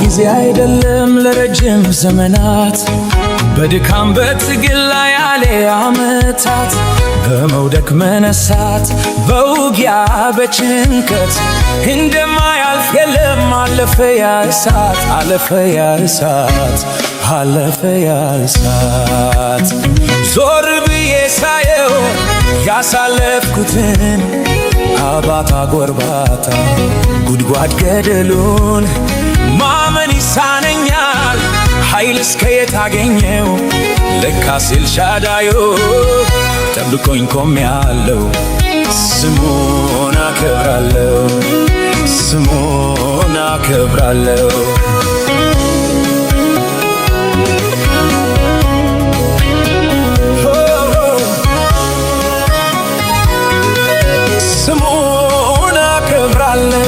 ጊዜ አይደለም ለረጅም ዘመናት በድካም በትግል ላይ ያለ ዓመታት በመውደቅ መነሳት በውጊያ በጭንቀት እንደማያልፍ የለም አለፈ ያ እሳት አለፈ ያ እሳት አለፈ ያ እሳት ዞር ብዬ ሳየው ያሳለፍኩትን አባታ ጎርባታ ጉድጓድ ገደሉን ማመን ይሳነኛል ኃይል እስከየት አገኘው ለካስ ኤልሻዳይ ጠብቆኝ ቆሜያለሁ ስሙን አከብራለሁ ስሙን አከብራለሁ ስሙን አከብራለሁ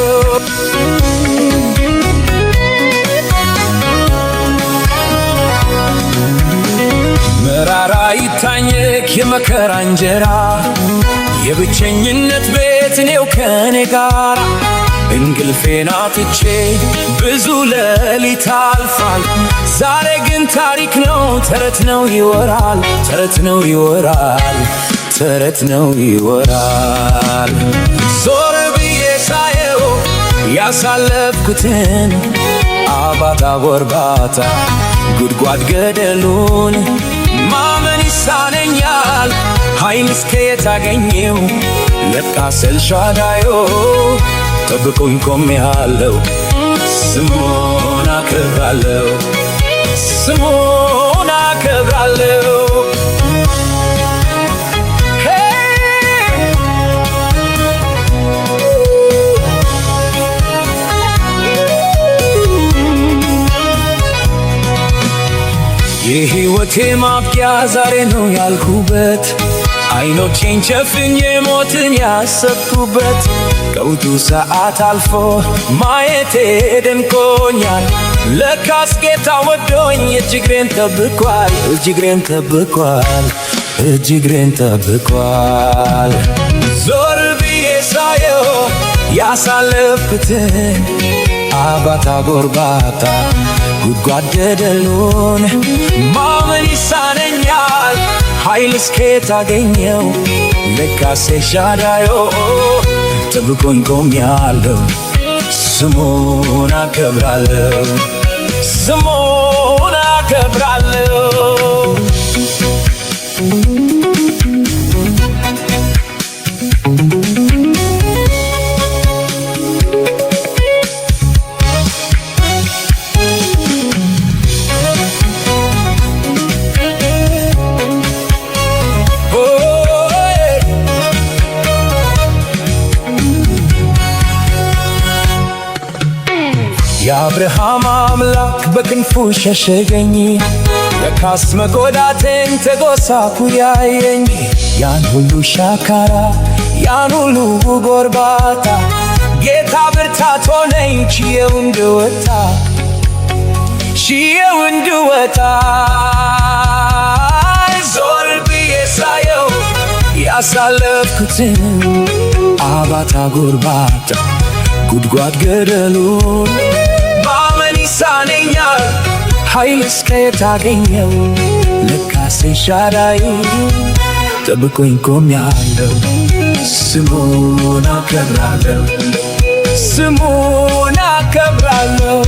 መራራ ይታኘክ የመከራ እንጀራ የብቸኝነት ቤት እኔው ከኔ ጋር እንቅልፌን አጥቼ ብዙ ሌሊት አልፏል ዛሬ ግን ታሪክ ነው ተረት ነው ይወራል ተረት ነው ይወራል ተረት ነው ይወራል ዞር ብዬ ሳየው ያሳለፍኩትን አባታ ጎርባታ ጉድጓድ ገደሉን ማመን ይሳነኛል ኃይል እስከየት አገኘው ለካስ ኤልሻዳይ ጠብቆኝ ቆሜያለሁ ስሙን አከብራለሁ ስሙን አከብራለሁ የሕይወቴ ማብቂያ ዛሬ ነው ያልኩበት አይኖቼን ጨፍኜ ሞትን ያሰብኩበት ቀውጡ ሰዓት አልፎ ማየቴ ደንቆኛል ለካስ ጌታ ወዶኝ እጅግሬን ጠብቋል እጅግሬን ጠብቋል እጅግሬን ጠብቋል ዞር ብዬ ሳየው ያሳለፍኩትን አባታ ጎርባታ ጉድጓድ ገደሉን ማመን ይሳነኛል ኃይል እስከየት አገኘው ለካስ ኤልሻዳይ ጠብቆኝ ቆሜያለሁ ስሙን አከብራለሁ ስሙን አከብራለሁ የአብርሃም አምላክ በክንፉ ሸሸገኝ ለካስ መጎዳቴን ተጎሳኩ ያየኝ ያን ሁሉ ሻካራ ያን ሁሉ ጎርባታ ጌታ ብርታት ሆነኝ ችዬው እንድወጣ ዞር ብዬ ሳየው ያሳለፍኩትን አባታ ጎርባታ ጉድጓድ ገደሉን ማመን ይሳነኛል ኃይል እስከየት አገኘው ለካስ ኤልሻዳይ ጠብቆኝ ቆሜያለሁ ስሙን አከብራለሁ ስሙን አከብራለሁ